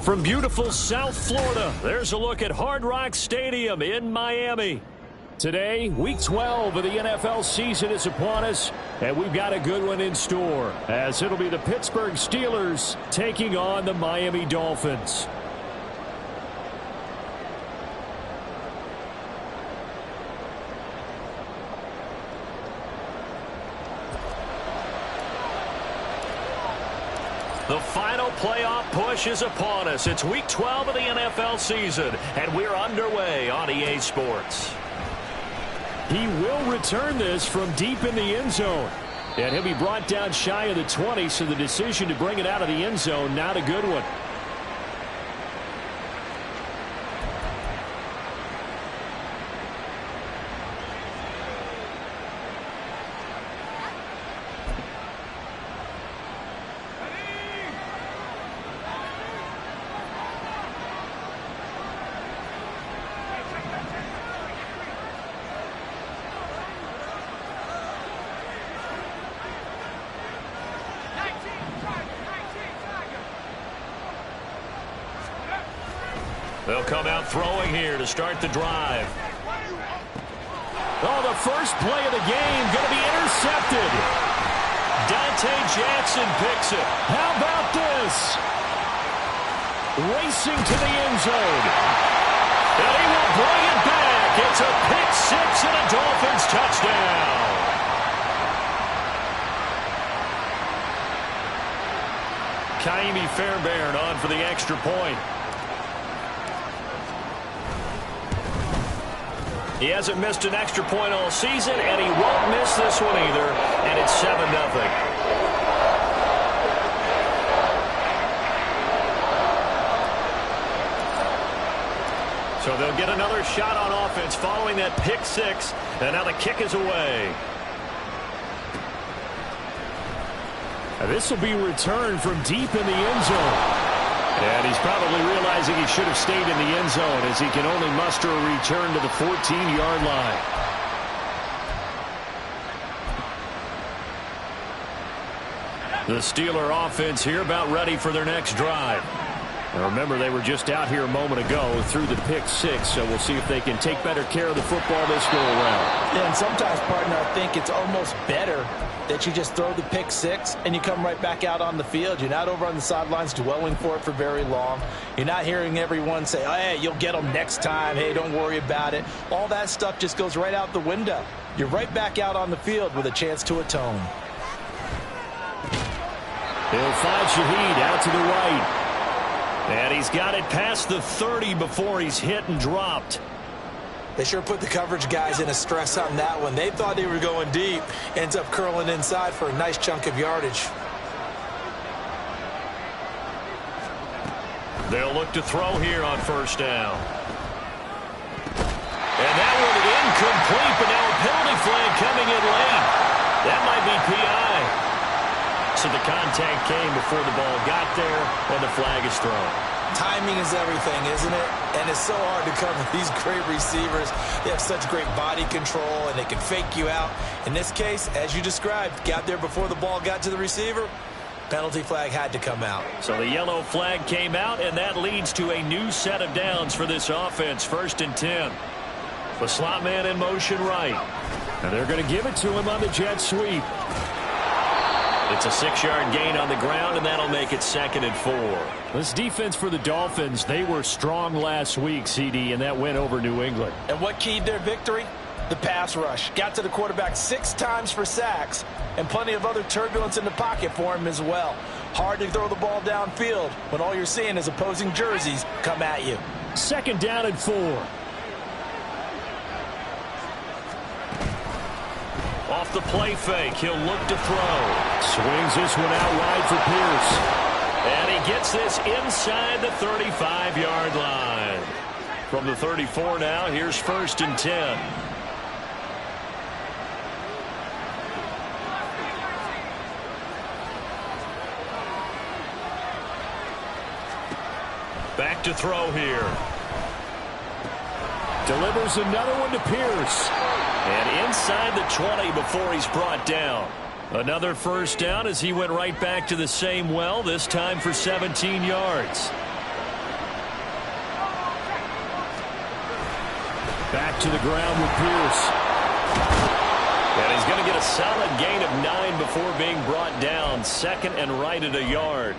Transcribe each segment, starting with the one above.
From beautiful South Florida, there's a look at Hard Rock Stadium in Miami. Today, Week 12 of the NFL season is upon us, and we've got a good one in store, as it'll be the Pittsburgh Steelers taking on the Miami Dolphins. The final playoff push is upon us. It's Week 12 of the NFL season, and we're underway on EA Sports. He will return this from deep in the end zone, and he'll be brought down shy of the 20, so the decision to bring it out of the end zone, not a good one. They'll come out throwing here to start the drive. Oh, the first play of the game going to be intercepted. Dante Jackson picks it. How about this? Racing to the end zone. And he will bring it back. It's a pick six and a Dolphins touchdown. Ka'imi Fairbairn on for the extra point. He hasn't missed an extra point all season, and he won't miss this one either, and it's 7-0. So they'll get another shot on offense following that pick six, and now the kick is away. This will be returned from deep in the end zone. And he's probably realizing he should have stayed in the end zone, as he can only muster a return to the 14-yard line. The Steeler offense here about ready for their next drive. Now remember, they were just out here a moment ago through the pick six, so we'll see if they can take better care of the football this go around. Yeah, and sometimes, partner, I think it's almost better that you just throw the pick six and you come right back out on the field. You're not over on the sidelines dwelling for it for very long. You're not hearing everyone say, oh, hey, you'll get them next time. Hey, don't worry about it. All that stuff just goes right out the window. You're right back out on the field with a chance to atone. He'll find Shaheed out to the right. And he's got it past the 30 before he's hit and dropped. They sure put the coverage guys in a stress on that one. They thought they were going deep. Ends up curling inside for a nice chunk of yardage. They'll look to throw here on first down. And that one incomplete, but now a penalty flag coming in late. That might be PI. So the contact came before the ball got there, and the flag is thrown. Timing is everything, isn't it? And it's so hard to cover these great receivers. They have such great body control, and they can fake you out. In this case, as you described, got there before the ball got to the receiver. Penalty flag had to come out. So the yellow flag came out, and that leads to a new set of downs for this offense. 1st and 10. The slot man in motion right. And they're going to give it to him on the jet sweep. It's a 6-yard gain on the ground, and that'll make it 2nd and 4. This defense for the Dolphins, they were strong last week, CD, and that went over New England. And what keyed their victory? The pass rush. Got to the quarterback 6 times for sacks, and plenty of other turbulence in the pocket for him as well. Hard to throw the ball downfield when all you're seeing is opposing jerseys come at you. 2nd down and 4. Off the play fake, he'll look to throw. Swings this one out wide for Pierce. And he gets this inside the 35-yard line. From the 34 now, here's 1st and 10. Back to throw here. Delivers another one to Pierce. And inside the 20 before he's brought down. Another first down as he went right back to the same well, this time for 17 yards. Back to the ground with Pierce. And he's going to get a solid gain of 9 before being brought down. Second and right at a yard.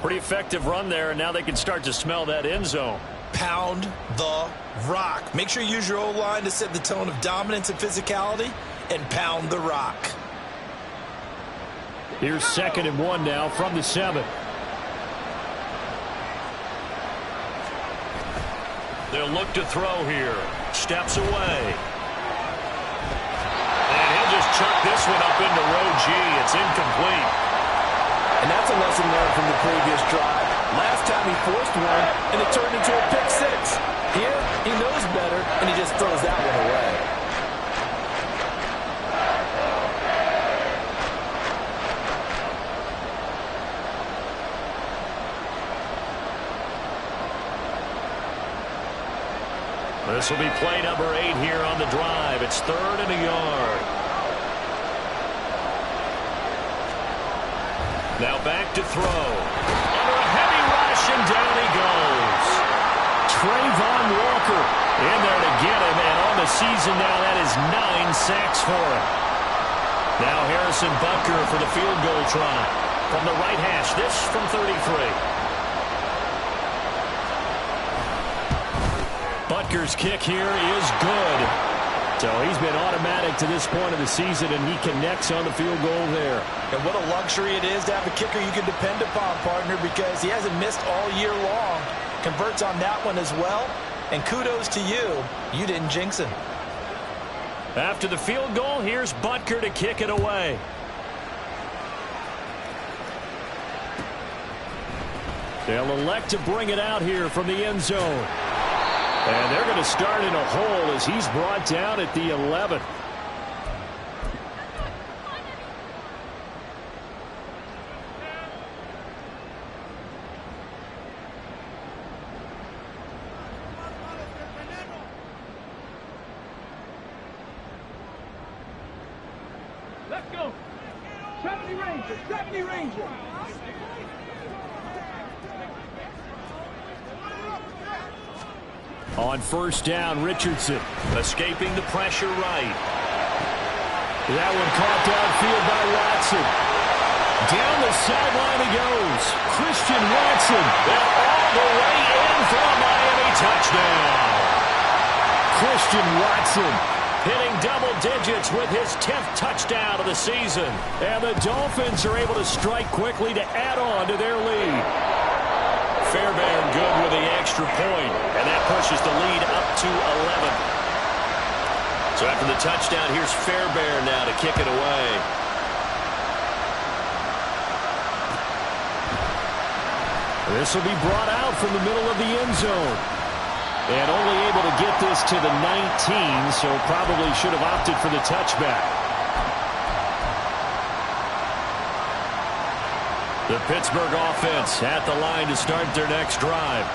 Pretty effective run there, and now they can start to smell that end zone. Pound the rock. Make sure you use your O-line to set the tone of dominance and physicality, and pound the rock. Here's 2nd and 1 now from the 7. They'll look to throw here. Steps away. And he'll just chuck this one up into row G. It's incomplete. And that's a lesson learned from the previous drive. Last time he forced one, and it turned into a pick 6. Here, he knows better, and he just throws that one away. This will be play number 8 here on the drive. It's 3rd and a yard. Now back to throw. Under a heavy rush, and down he goes. Trayvon Walker in there to get him, and on the season now, that is 9 sacks for him. Now Harrison Butker for the field goal try. From the right hash, this from 33. Butker's kick here is good. So he's been automatic to this point of the season, and he connects on the field goal there. And what a luxury it is to have a kicker you can depend upon, partner, because he hasn't missed all year long. Converts on that one as well. And kudos to you. You didn't jinx him. After the field goal, here's Butker to kick it away. They'll elect to bring it out here from the end zone. And they're going to start in a hole as he's brought down at the 11. Let's go. 70 Rangers, 70 Rangers. On first down, Richardson escaping the pressure right. That one caught downfield by Watson. Down the sideline he goes. Christian Watson. And all the way in for a Miami touchdown. Christian Watson hitting double digits with his 10th touchdown of the season. And the Dolphins are able to strike quickly to add on to their lead. Fairbairn good with the extra point, and that pushes the lead up to 11. So after the touchdown, here's Fairbairn now to kick it away. This will be brought out from the middle of the end zone. And only able to get this to the 19, so probably should have opted for the touchback. The Pittsburgh offense at the line to start their next drive.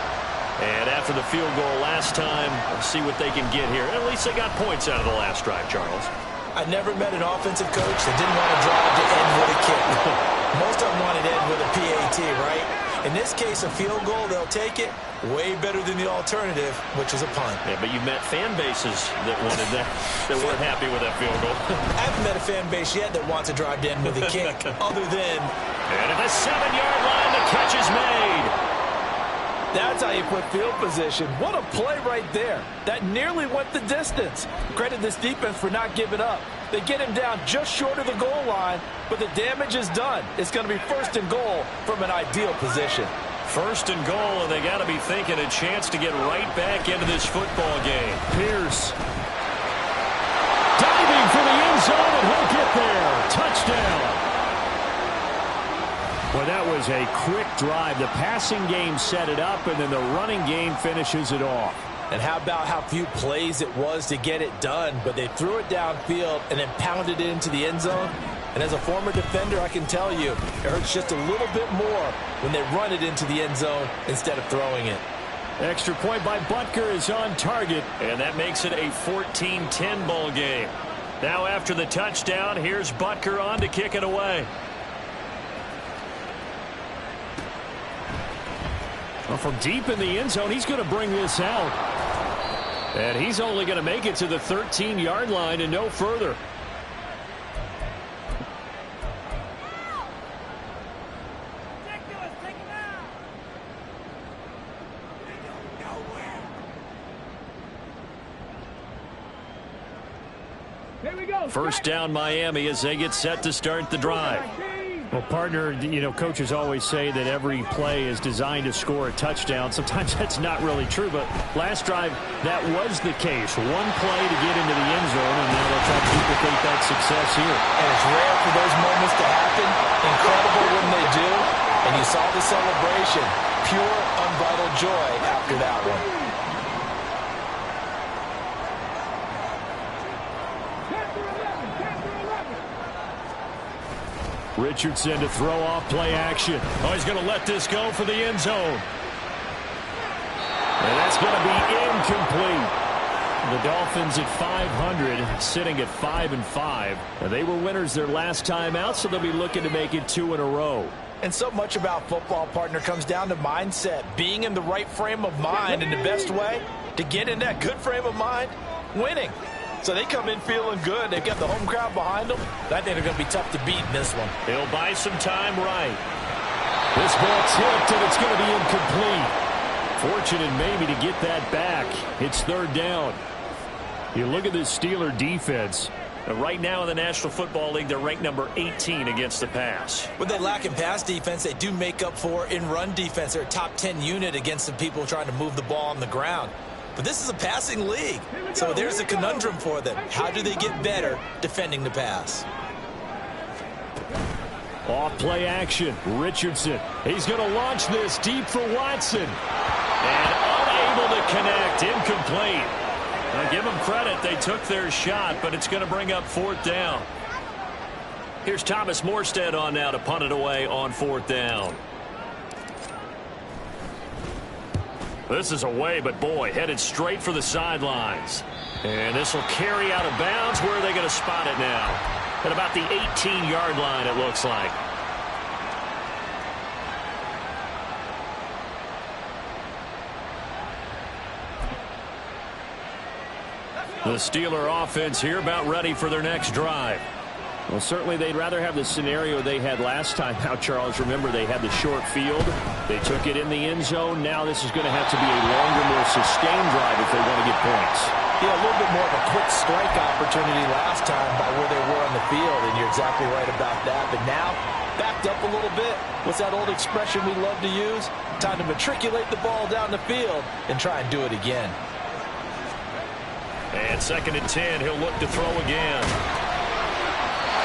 And after the field goal last time, let's see what they can get here. At least they got points out of the last drive, Charles. I never met an offensive coach that didn't want to drive to end with a kick. Most of them wanted to end with a PAT, right? In this case, a field goal, they'll take it. Way better than the alternative, which is a punt. Yeah, but you met fan bases that wanted that, that weren't happy with that field goal. I haven't met a fan base yet that wants to drive to end with a kick, other than... And at the 7-yard line, the catch is made. That's how you put field position. What a play right there. That nearly went the distance. Credit this defense for not giving up. They get him down just short of the goal line, but the damage is done. It's going to be 1st and goal from an ideal position. 1st and goal, and they got to be thinking a chance to get right back into this football game. Pierce diving for the end zone, and he'll get there. Touchdown. Well, that was a quick drive. The passing game set it up, and then the running game finishes it off. And how about how few plays it was to get it done, but they threw it downfield and then pounded it into the end zone. And as a former defender, I can tell you, it hurts just a little bit more when they run it into the end zone instead of throwing it. Extra point by Butker is on target, and that makes it a 14-10 ball game. Now after the touchdown, here's Butker on to kick it away. Well, from deep in the end zone, he's going to bring this out. And he's only going to make it to the 13-yard line and no further. First down Miami as they get set to start the drive. Well, partner, coaches always say that every play is designed to score a touchdown. Sometimes that's not really true, but last drive, that was the case. One play to get into the end zone, and now they'll try to duplicate that success here. And it's rare for those moments to happen. Incredible when they do. And you saw the celebration. Pure, unbridled joy after that one. Richardson to throw off play action. Oh, he's going to let this go for the end zone. And that's going to be incomplete. The Dolphins at 500, sitting at 5-5. They were winners their last time out, so they'll be looking to make it 2 in a row. And so much about football, partner, comes down to mindset. Being in the right frame of mind, and the best way to get in that good frame of mind, winning. So they come in feeling good. They've got the home crowd behind them. I think they're going to be tough to beat in this one. He'll buy some time right. This ball tipped, and it's going to be incomplete. Fortunate maybe to get that back. It's third down. You look at this Steeler defense. Right now in the National Football League, they're ranked number 18 against the pass. What they lack in pass defense, they do make up for in run defense. They're a top 10 unit against the people trying to move the ball on the ground. But this is a passing league, so there's a conundrum for them. How do they get better defending the pass? Off play action. Richardson. He's going to launch this deep for Watson. And unable to connect. Incomplete. Now give them credit. They took their shot, but it's going to bring up fourth down. Here's Thomas Morstead on now to punt it away on fourth down. This is away, but boy, headed straight for the sidelines. And this will carry out of bounds. Where are they going to spot it now? At about the 18-yard line, it looks like. The Steeler offense here about ready for their next drive. Well, certainly they'd rather have the scenario they had last time out, Charles. Remember, they had the short field. They took it in the end zone. Now this is going to have to be a longer, more sustained drive if they want to get points. Yeah, a little bit more of a quick strike opportunity last time by where they were on the field, and you're exactly right about that. But now, backed up a little bit. What's that old expression we love to use? Time to matriculate the ball down the field and try and do it again. And 2nd and 10, he'll look to throw again.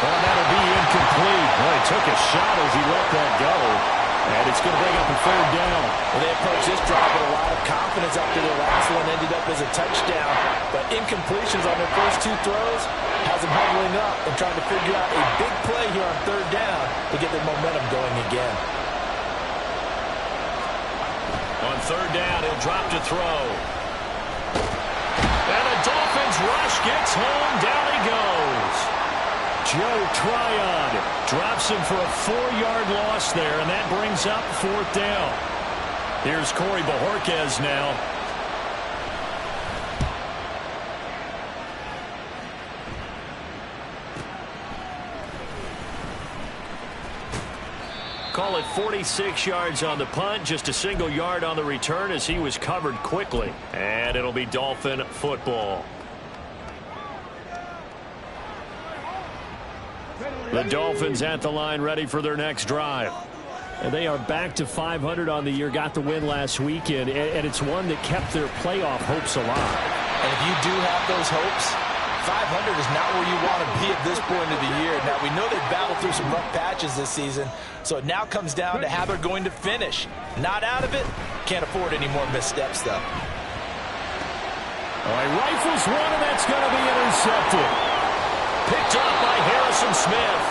Well, that'll be incomplete. Well, he took a shot as he let that go. And it's going to bring up a third down. Well, they approached this drive with a lot of confidence after their last one ended up as a touchdown. But incompletions on their first two throws has them huddling up and trying to figure out a big play here on third down to get their momentum going again. On third down, he'll drop to throw. And the Dolphins rush gets home. Down he goes. Joe Tryon drops him for a 4-yard loss there, and that brings up fourth down. Here's Corey Bojorquez now. Call it 46 yards on the punt, just a single yard on the return as he was covered quickly. And it'll be Dolphin football. The Dolphins at the line, ready for their next drive. And they are back to 500 on the year, got the win last weekend, and it's one that kept their playoff hopes alive. And if you do have those hopes, 500 is not where you want to be at this point of the year. Now, we know they've battled through some rough patches this season, so it now comes down to how they're going to finish. Not out of it. Can't afford any more missteps, though. All right, rifles one, and that's going to be intercepted. Picked up by Harrison Smith.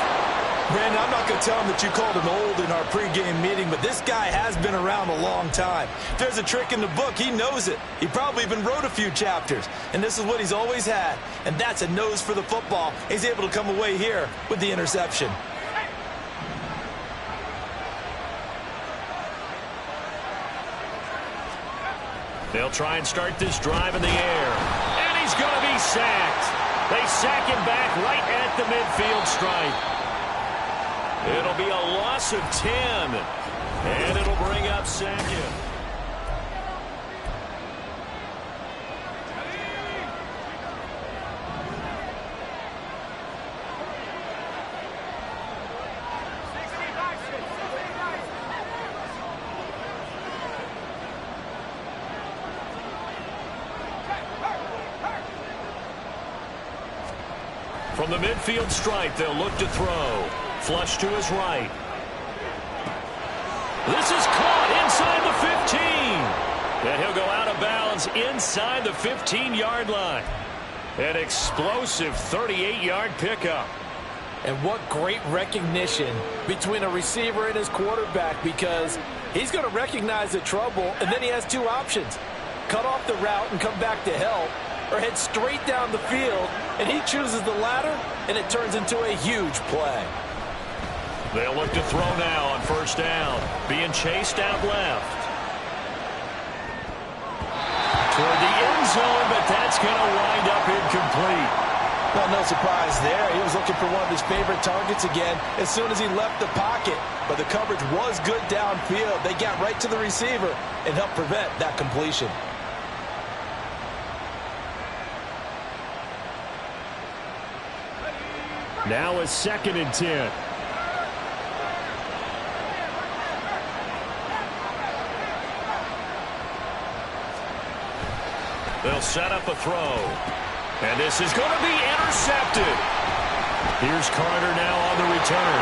Brandon, I'm not going to tell him that you called him old in our pregame meeting, but this guy has been around a long time. If there's a trick in the book, he knows it. He probably even wrote a few chapters, and this is what he's always had, and that's a nose for the football. He's able to come away here with the interception. They'll try and start this drive in the air. And he's going to be sacked. They sack him back right at the midfield stripe. It'll be a loss of 10. And it'll bring up second. From the midfield stripe, they'll look to throw. Flush to his right. This is caught inside the 15. And he'll go out of bounds inside the 15-yard line. An explosive 38-yard pickup. And what great recognition between a receiver and his quarterback, because he's going to recognize the trouble, and then he has two options. Cut off the route and come back to help, or head straight down the field, and he chooses the latter, and it turns into a huge play. They'll look to throw now on first down. Being chased out left. Toward the end zone, but that's going to wind up incomplete. Well, no surprise there. He was looking for one of his favorite targets again as soon as he left the pocket. But the coverage was good downfield. They got right to the receiver and helped prevent that completion. Now a 2nd and 10. They'll set up a throw. And this is going to be intercepted. Here's Carter now on the return.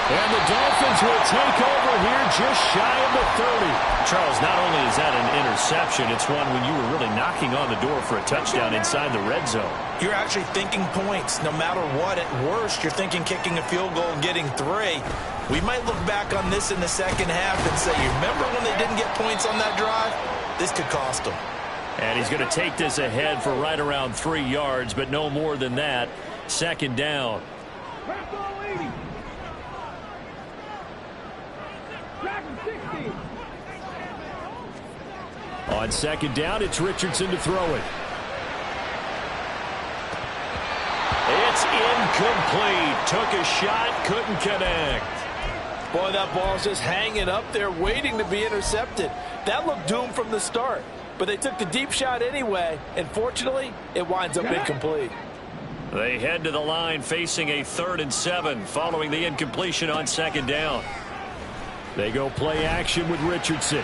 And the Dolphins will take over here just shy of the 30. Charles, not only is that an interception, it's one when you were really knocking on the door for a touchdown inside the red zone. You're actually thinking points. No matter what, at worst, you're thinking kicking a field goal and getting 3. We might look back on this in the second half and say, you remember when they didn't get points on that drive? This could cost them. And he's going to take this ahead for right around 3 yards, but no more than that. 2nd down. On 2nd down, it's Richardson to throw it. It's incomplete. Took a shot, couldn't connect. Boy, that ball's just hanging up there waiting to be intercepted. That looked doomed from the start. But they took the deep shot anyway, and fortunately, it winds up incomplete. They head to the line facing a 3rd and 7 following the incompletion on 2nd down. They go play action with Richardson.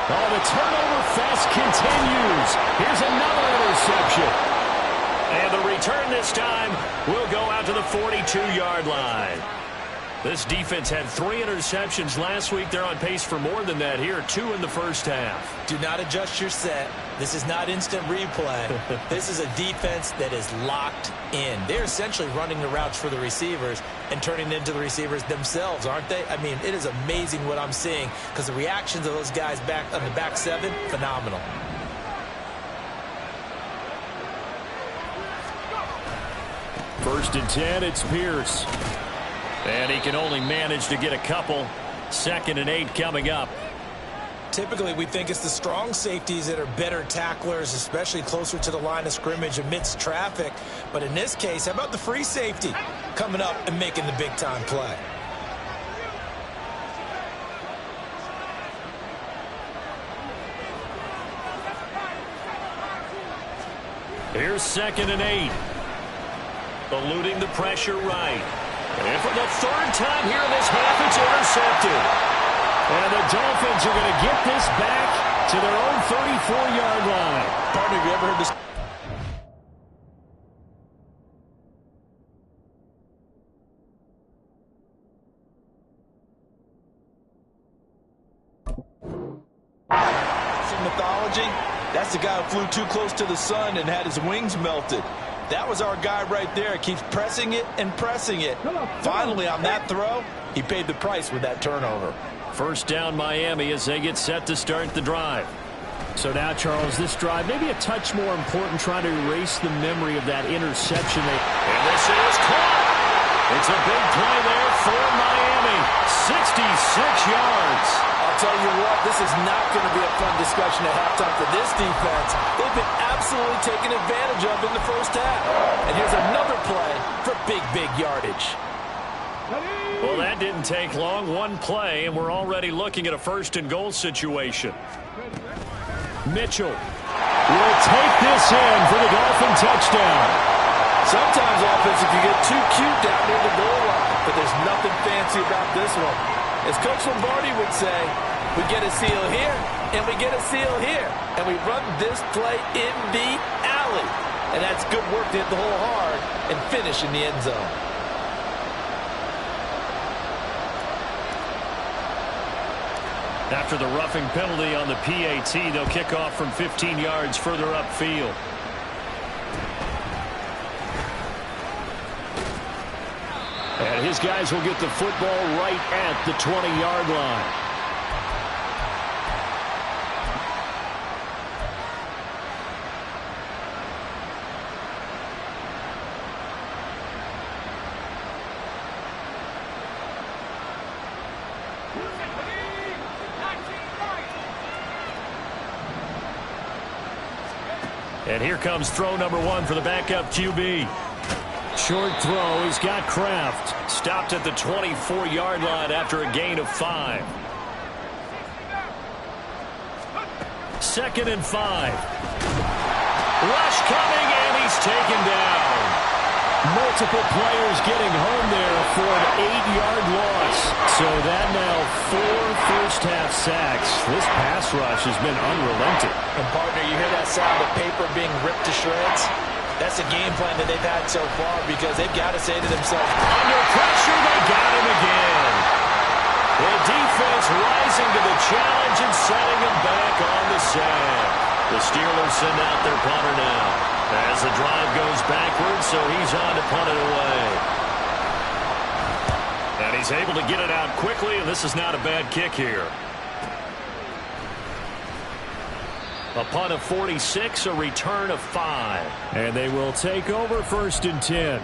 Oh, the turnover fest continues. Here's another interception. And the return this time will go out to the 42-yard line. This defense had 3 interceptions last week. They're on pace for more than that here. 2 in the first half. Do not adjust your set. This is not instant replay. This is a defense that is locked in. They're essentially running the routes for the receivers and turning into the receivers themselves, aren't they? I mean, it is amazing what I'm seeing because the reactions of those guys back on the back 7, phenomenal. First and 10, it's Pierce. And he can only manage to get a couple. 2nd and 8 coming up. Typically, we think it's the strong safeties that are better tacklers, especially closer to the line of scrimmage amidst traffic. But in this case, how about the free safety coming up and making the big-time play? Here's 2nd and 8. Eluding the pressure right. And for the 3rd time here in this half, it's intercepted. And the Dolphins are going to get this back to their own 34-yard line. Partner, have you ever heard this? Some mythology? That's the guy who flew too close to the sun and had his wings melted. That was our guy right there. Keeps pressing it and pressing it. Finally, on that throw, he paid the price with that turnover. First down Miami as they get set to start the drive. So now, Charles, this drive maybe a touch more important, trying to erase the memory of that interception. And this is caught. It's a big play there for Miami. 66 yards. I'll tell you what, this is not going to be a fun discussion at halftime for this defense. They've been absolutely taken advantage of in the first half. And here's another play for big yardage. Well, that didn't take long. One play, and we're already looking at a first-and-goal situation. Mitchell will take this in for the Dolphin touchdown. Sometimes offense, if you get too cute down near the goal line, but there's nothing fancy about this one. As Coach Lombardi would say, we get a seal here, and we get a seal here, and we run this play in the alley. And that's good work to hit the hole hard and finish in the end zone. After the roughing penalty on the PAT, they'll kick off from 15 yards further upfield. And his guys will get the football right at the 20-yard line. And here comes throw number one for the backup QB. Short throw. He's got Kraft. Stopped at the 24-yard line after a gain of 5. 2nd and 5. Rush coming, and he's taken down. Multiple players getting home there for an 8-yard loss. So that now 4 first-half sacks. This pass rush has been unrelenting. And, partner, you hear that sound of paper being ripped to shreds? That's the game plan that they've had so far because they've got to say to themselves, under pressure, they got him again. The defense rising to the challenge and setting him back on the sack. The Steelers send out their punter now. As the drive goes backwards, so he's on to punt it away. And he's able to get it out quickly, and this is not a bad kick here. A punt of 46, a return of 5. And they will take over 1st and 10.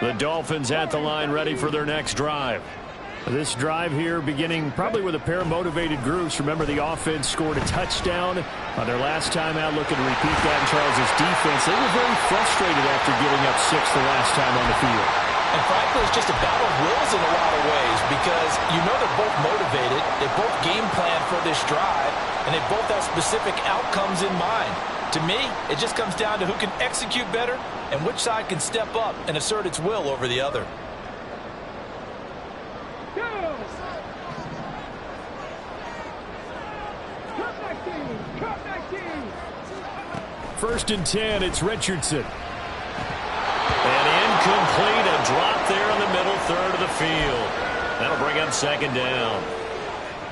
The Dolphins at the line ready for their next drive. This drive here beginning probably with a pair of motivated groups. Remember, the offense scored a touchdown on their last time out, looking to repeat that in Charles' defense. They were very frustrated after giving up 6 the last time on the field. And frankly, it's just a battle of wills in a lot of ways because you know they're both motivated, they both game plan for this drive, and they both have specific outcomes in mind. To me, it just comes down to who can execute better and which side can step up and assert its will over the other. First and 10, it's Richardson. And incomplete, a drop there in the middle third of the field. That'll bring up 2nd down.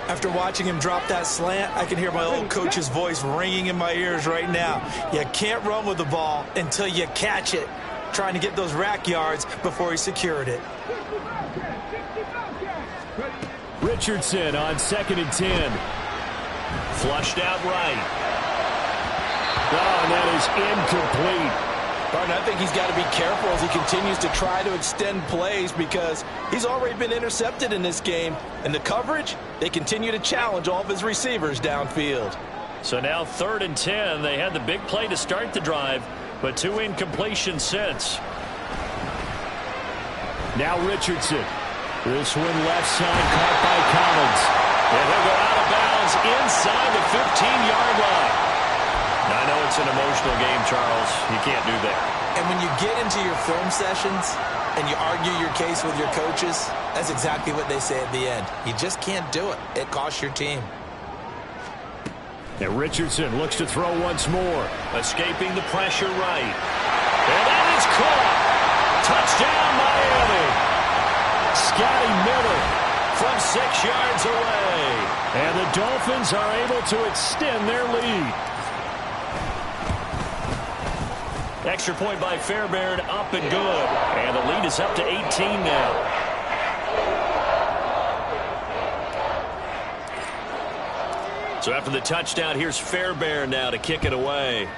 After watching him drop that slant, I can hear my old coach's voice ringing in my ears right now. You can't run with the ball until you catch it. Trying to get those rack yards before he secured it. Richardson on 2nd and 10. Flushed out right. Oh, and that is incomplete. Barton, I think he's got to be careful as he continues to try to extend plays because he's already been intercepted in this game. And the coverage, they continue to challenge all of his receivers downfield. So now 3rd and 10. They had the big play to start the drive, but 2 incompletions since. Now Richardson. This one left side caught by Collins. And he'll go out of bounds inside the 15-yard line. Now, I know it's an emotional game, Charles. You can't do that. And when you get into your film sessions and you argue your case with your coaches, that's exactly what they say at the end. You just can't do it. It costs your team. And Richardson looks to throw once more. Escaping the pressure right. And that is caught. Touchdown, Miami. Scotty Miller from 6 yards away. And the Dolphins are able to extend their lead. Extra point by Fairbairn, up and good. And the lead is up to 18 now. So after the touchdown, here's Fairbairn now to kick it away.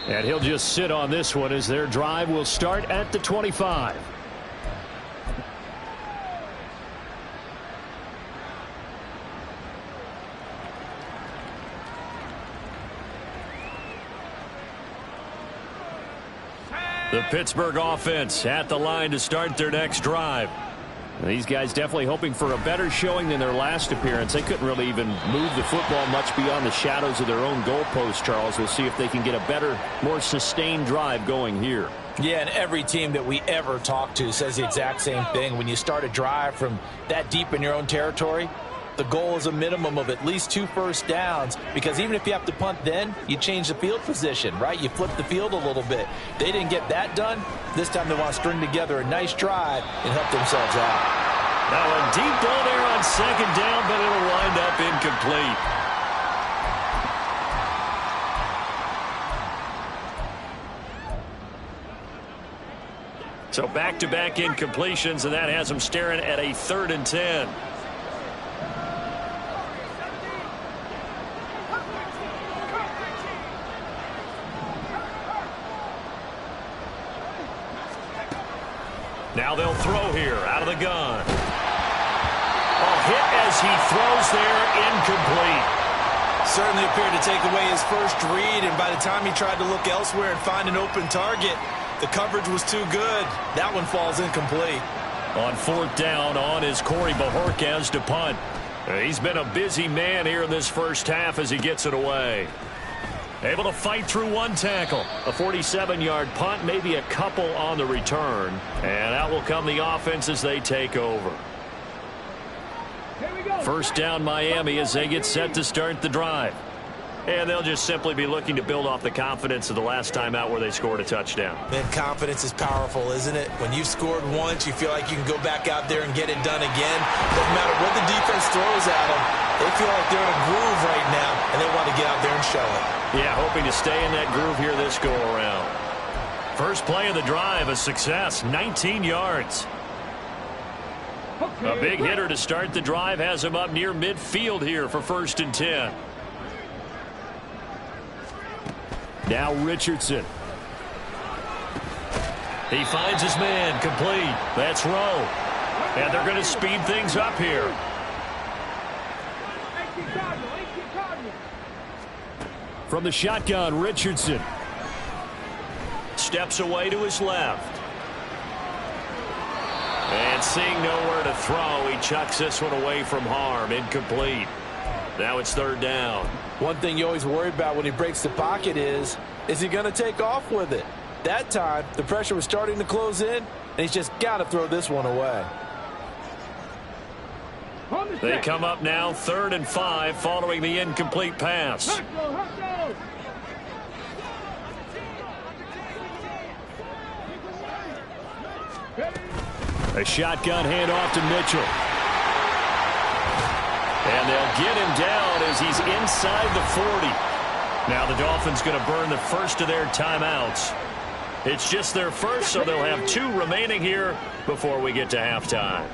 And he'll just sit on this one as their drive will start at the 25. The Pittsburgh offense at the line to start their next drive. These guys definitely hoping for a better showing than their last appearance. They couldn't really even move the football much beyond the shadows of their own goalpost, Charles. We'll see if they can get a better, more sustained drive going here. Yeah, and every team that we ever talk to says the exact same thing. When you start a drive from that deep in your own territory, the goal is a minimum of at least 2 first downs, because even if you have to punt then, you change the field position, right? You flip the field a little bit. They didn't get that done. This time they want to string together a nice drive and help themselves out. Now a deep ball there on second down, but it'll wind up incomplete. So back-to-back incompletions, and that has them staring at a 3rd and 10. Now they'll throw here out of the gun. A hit as he throws there, incomplete. Certainly appeared to take away his first read, and by the time he tried to look elsewhere and find an open target, the coverage was too good. That one falls incomplete. On 4th down, on is Corey Bojorquez to punt. He's been a busy man here in this first half as he gets it away. Able to fight through 1 tackle. A 47-yard punt, maybe a couple on the return. And out will come the offense as they take over. First down Miami as they get set to start the drive. And they'll just simply be looking to build off the confidence of the last time out where they scored a touchdown. Man, confidence is powerful, isn't it? When you've scored once, you feel like you can go back out there and get it done again. Doesn't matter what the defense throws at them. They feel like they're in a groove right now, and they want to get out there and show it. Yeah, hoping to stay in that groove here this go-around. First play of the drive, a success, 19 yards. A big hitter to start the drive has him up near midfield here for 1st and 10. Now Richardson. He finds his man, complete. That's Rowe. And they're going to speed things up here. From the shotgun, Richardson. Steps away to his left. And seeing nowhere to throw, he chucks this one away from harm. Incomplete. Now it's 3rd down. One thing you always worry about when he breaks the pocket is he going to take off with it? That time, the pressure was starting to close in, and he's just got to throw this one away. They come up now 3rd and 5 following the incomplete pass. A shotgun handoff to Mitchell. And they'll get him down as he's inside the 40. Now the Dolphins going to burn the first of their timeouts. It's just their first, so they'll have 2 remaining here before we get to halftime.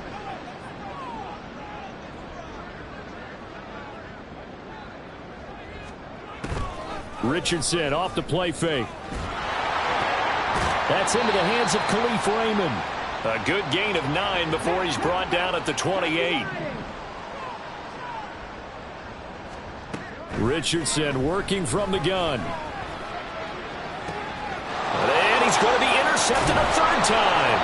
Richardson off the play fake. That's into the hands of Khalif Raymond. A good gain of 9 before he's brought down at the 28. Richardson working from the gun. And he's going to be intercepted a 3rd time.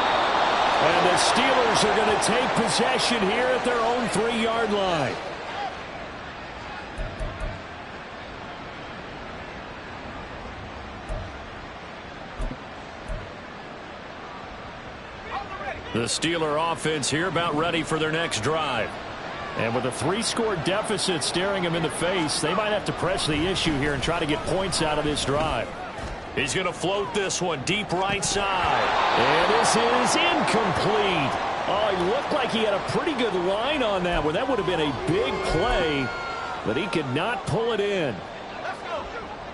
And the Steelers are going to take possession here at their own 3-yard line. The Steeler offense here about ready for their next drive. And with a 3-score deficit staring them in the face, they might have to press the issue here and try to get points out of this drive. He's going to float this one deep right side. And this is incomplete. Oh, it looked like he had a pretty good line on that one. That would have been a big play, but he could not pull it in.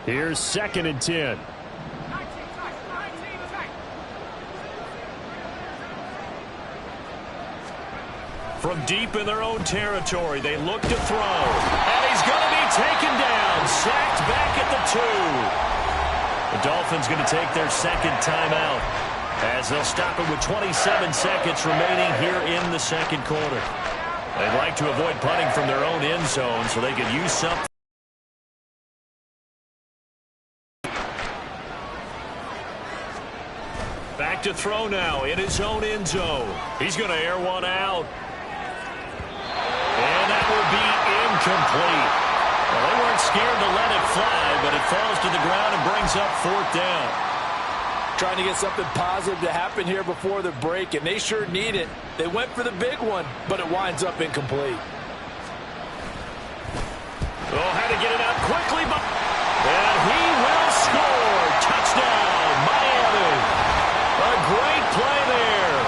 Here's 2nd and 10. From deep in their own territory, they look to throw. And he's going to be taken down, sacked back at the 2. The Dolphins going to take their second timeout as they'll stop it with 27 seconds remaining here in the second quarter. They'd like to avoid punting from their own end zone so they could use something. Back to throw now in his own end zone. He's going to air one out. And that will be incomplete. Well, they weren't scared to let it fly, but it falls to the ground and brings up fourth down. Trying to get something positive to happen here before the break, and they sure need it. They went for the big one, but it winds up incomplete. Oh, had to get it out quickly, but and he will score. Touchdown, Miami. A great play there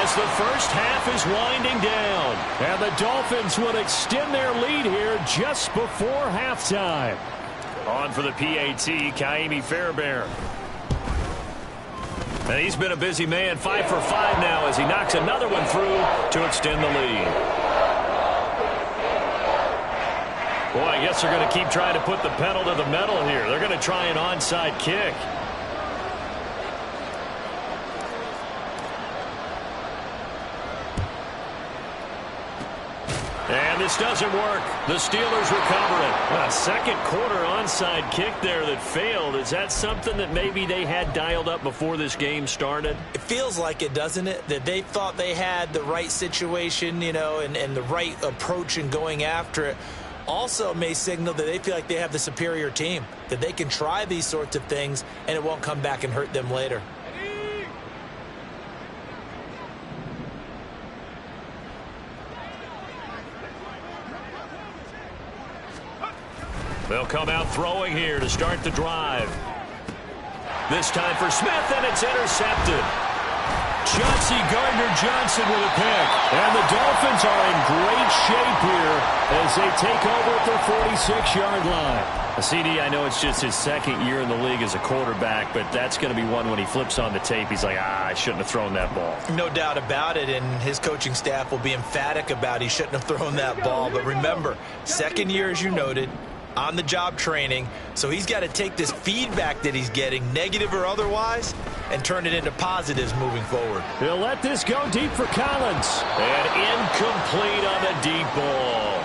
as the first half is winding down. And the Dolphins will extend their lead here just before halftime. On for the PAT, Ka'imi Fairbairn. And he's been a busy man, 5 for 5 now as he knocks another one through to extend the lead. Boy, I guess they're going to keep trying to put the pedal to the metal here. They're going to try an onside kick. And this doesn't work. The Steelers recover it. A second quarter onside kick there that failed. Is that something that maybe they had dialed up before this game started? It feels like it, doesn't it? That they thought they had the right situation, you know, and the right approach in going after it. Also may signal that they feel like they have the superior team, that they can try these sorts of things and it won't come back and hurt them later. They'll come out throwing here to start the drive. This time for Smith, and it's intercepted. Chauncey Gardner-Johnson with a pick. And the Dolphins are in great shape here as they take over at their 46-yard line. CD, I know it's just his second year in the league as a quarterback, but that's going to be one when he flips on the tape. He's like, I shouldn't have thrown that ball. No doubt about it, and his coaching staff will be emphatic about he shouldn't have thrown that ball. But remember, second year, as you noted, on-the-job training, so he's got to take this feedback that he's getting, negative or otherwise, and turn it into positives moving forward. He'll let this go deep for Collins. And incomplete on the deep ball.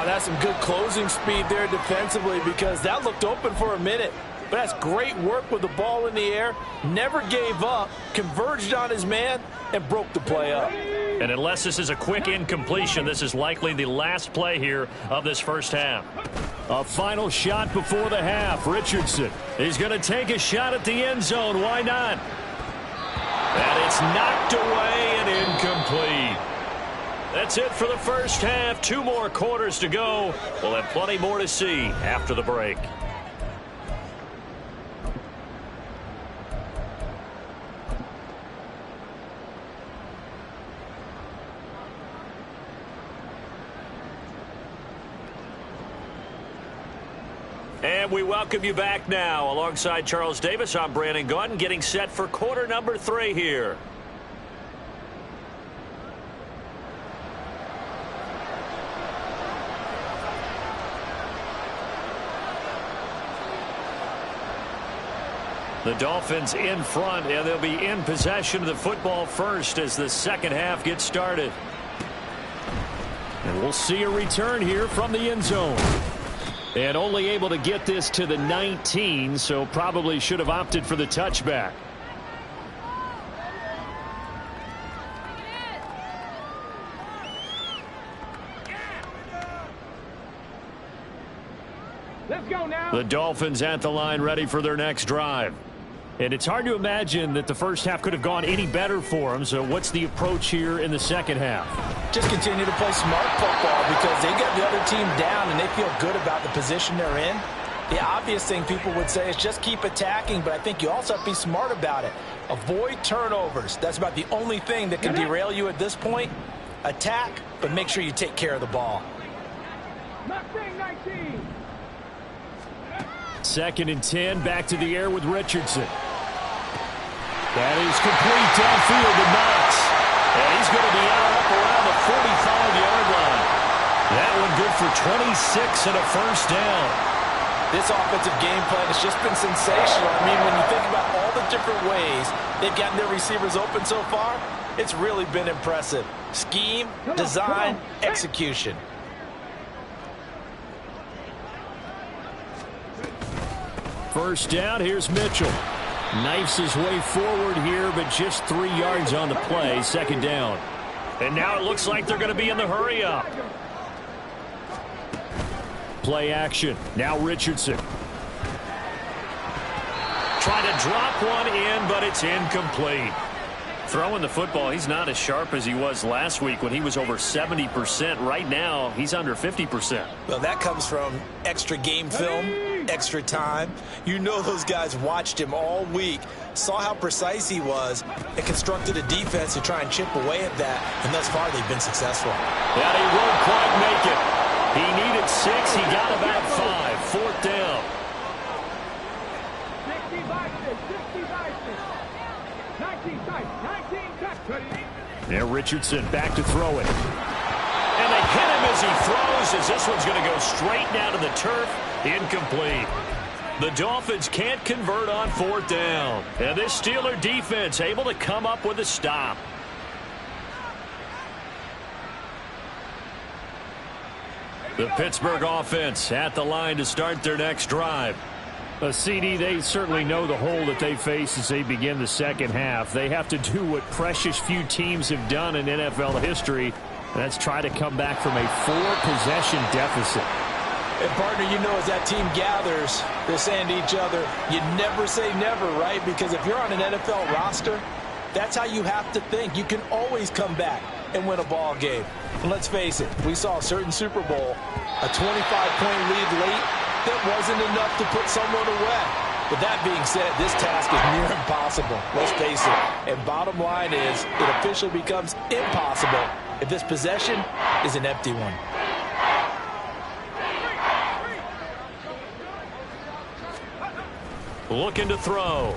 That's some good closing speed there defensively because that looked open for a minute. But that's great work with the ball in the air. Never gave up, converged on his man, and broke the play up. And unless this is a quick incompletion, this is likely the last play here of this first half. A final shot before the half. Richardson. He's going to take a shot at the end zone. Why not? And it's knocked away and incomplete. That's it for the first half. 2 more quarters to go. We'll have plenty more to see after the break. And we welcome you back now. Alongside Charles Davis, I'm Brandon Gaudin, getting set for quarter number 3 here. The Dolphins in front, and they'll be in possession of the football first as the second half gets started. And we'll see a return here from the end zone. And only able to get this to the 19, so probably should have opted for the touchback. Let's go now. The Dolphins at the line ready for their next drive. And it's hard to imagine that the first half could have gone any better for them. So what's the approach here in the second half? Just continue to play smart football because they got the other team down and they feel good about the position they're in. The obvious thing people would say is just keep attacking, but I think you also have to be smart about it. Avoid turnovers. That's about the only thing that can derail you at this point. Attack, but make sure you take care of the ball. Mustang 19. 2nd and 10, back to the air with Richardson. That is complete downfield to Knox. And he's going to be out up around the 45-yard line. That one good for 26 and a first down. This offensive game plan has just been sensational. I mean, when you think about all the different ways they've gotten their receivers open so far, it's really been impressive. Scheme, design, execution. First down, here's Mitchell. Knifes his way forward here, but just 3 yards on the play. Second down. And now it looks like they're going to be in the hurry up. Play action. Now Richardson. Trying to drop one in, but it's incomplete. Throwing the football, he's not as sharp as he was last week when he was over 70%. Right now, he's under 50%. Well, that comes from extra game film, extra time. You know those guys watched him all week, saw how precise he was, and constructed a defense to try and chip away at that, and thus far they've been successful. And he won't quite make it. He needed 6. He got about 5. Fourth down. 19 Now Richardson back to throw it. And they hit him as he throws, as this one's going to go straight down to the turf. Incomplete. The Dolphins can't convert on fourth down. And this Steeler defense able to come up with a stop. The Pittsburgh offense at the line to start their next drive. CD, they certainly know the hole that they face as they begin the second half. They have to do what precious few teams have done in NFL history. That's try to come back from a 4-possession deficit. And, partner, you know as that team gathers, they're saying to each other, you never say never, right? Because if you're on an NFL roster, that's how you have to think. You can always come back and win a ball game. And let's face it, we saw a certain Super Bowl, a 25-point lead late, that wasn't enough to put someone away. But that being said, this task is near impossible. Let's face it. And bottom line is, it officially becomes impossible if this possession is an empty one. Looking to throw.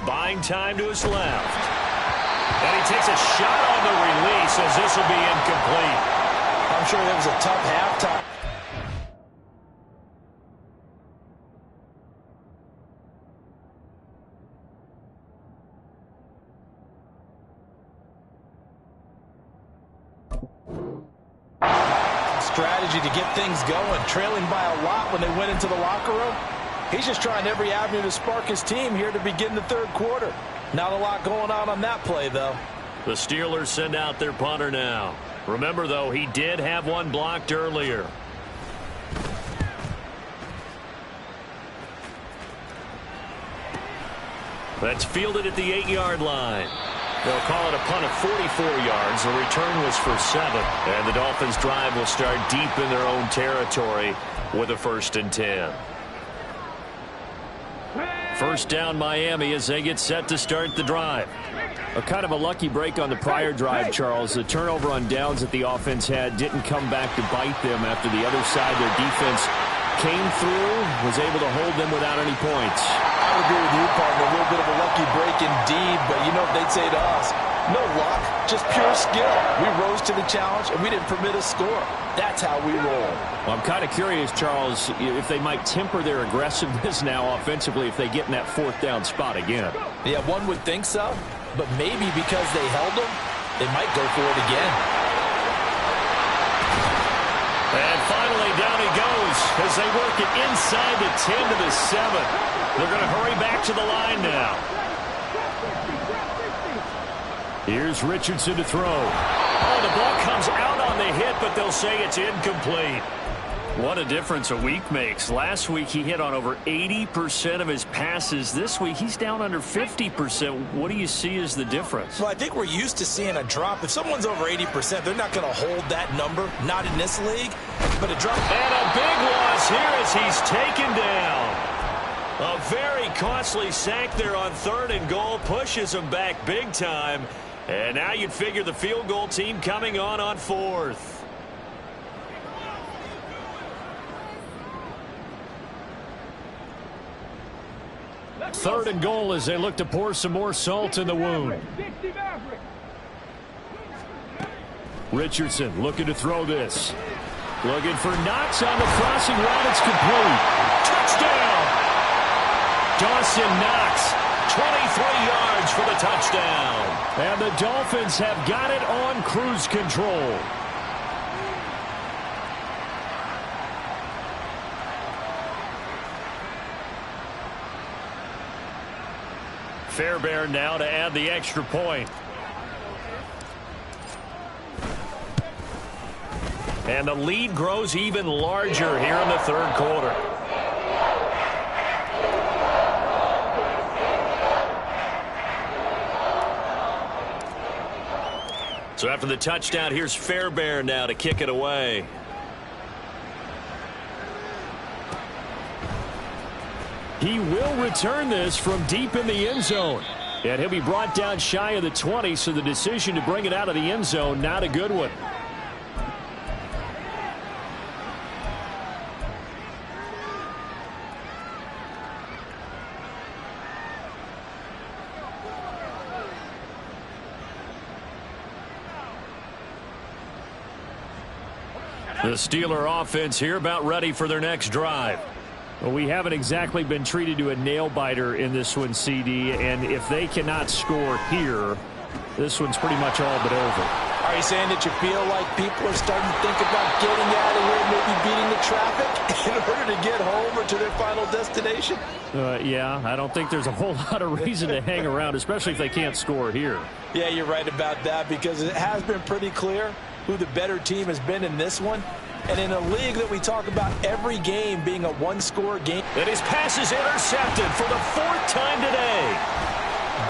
Buying time to his left. And he takes a shot on the release as this will be incomplete. I'm sure that was a tough halftime. Strategy to get things going, trailing by a lot when they went into the locker room. He's just trying every avenue to spark his team here to begin the third quarter. Not a lot going on that play, though. The Steelers send out their punter now. Remember, though, he did have one blocked earlier. That's fielded at the 8-yard line. They'll call it a punt of 44 yards. The return was for 7. And the Dolphins' drive will start deep in their own territory with a 1st and 10. First down Miami as they get set to start the drive. A kind of a lucky break on the prior drive, Charles. The turnover on downs that the offense had didn't come back to bite them after the other side. Their defense came through, was able to hold them without any points. I would agree with you, partner. A little bit of a lucky break indeed, but you know what they'd say to us? No luck, just pure skill. We rose to the challenge, and we didn't permit a score. That's how we roll. Well, I'm kind of curious, Charles, if they might temper their aggressiveness now offensively if they get in that 4th down spot again. Yeah, one would think so, but maybe because they held them, they might go for it again. And finally, down he goes as they work it inside the 10 to the 7. They're going to hurry back to the line now. Here's Richardson to throw. Oh, the ball comes out on the hit, but they'll say it's incomplete. What a difference a week makes. Last week he hit on over 80% of his passes. This week he's down under 50%. What do you see as the difference? Well, I think we're used to seeing a drop. If someone's over 80%, they're not going to hold that number. Not in this league. But a drop. And a big loss here as he's taken down. A very costly sack there on 3rd and goal. Pushes him back big time. And now you'd figure the field goal team coming on 4th. Third and goal as they look to pour some more salt in the wound. Richardson looking to throw this. Looking for Knox on the crossing route. It's complete. Touchdown! Dawson Knox, 23 yards for the touchdown. And the Dolphins have got it on cruise control. Fairbairn now to add the extra point. And the lead grows even larger here in the third quarter. So after the touchdown, here's Fairbairn now to kick it away. He will return this from deep in the end zone. And he'll be brought down shy of the 20, so the decision to bring it out of the end zone, not a good one. The Steeler offense here about ready for their next drive. Well, we haven't exactly been treated to a nail-biter in this one, CD, and if they cannot score here, this one's pretty much all but over. Are you saying that you feel like people are starting to think about getting out of here, maybe beating the traffic in order to get home or to their final destination? Yeah, I don't think there's a whole lot of reason to hang around, especially if they can't score here. Yeah, you're right about that, because it has been pretty clear who the better team has been in this one. And in a league that we talk about every game being a one-score game. And his pass is intercepted for the fourth time today.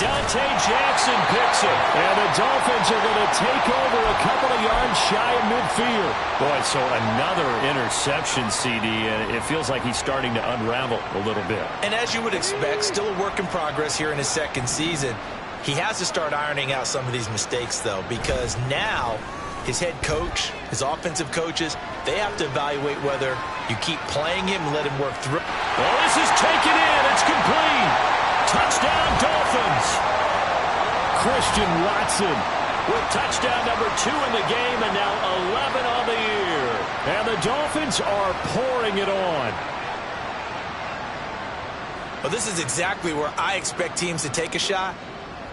Dante Jackson picks it. And the Dolphins are going to take over a couple of yards shy of midfield. Boy, so another interception, CD, and it feels like he's starting to unravel a little bit. And as you would expect, still a work in progress here in his second season. He has to start ironing out some of these mistakes, though, because now his head coach, his offensive coaches, they have to evaluate whether you keep playing him and let him work through. Well, this is taken in. It's complete. Touchdown, Dolphins. Christian Watson with touchdown number 2 in the game, and now 11 on the year. And the Dolphins are pouring it on. Well, this is exactly where I expect teams to take a shot.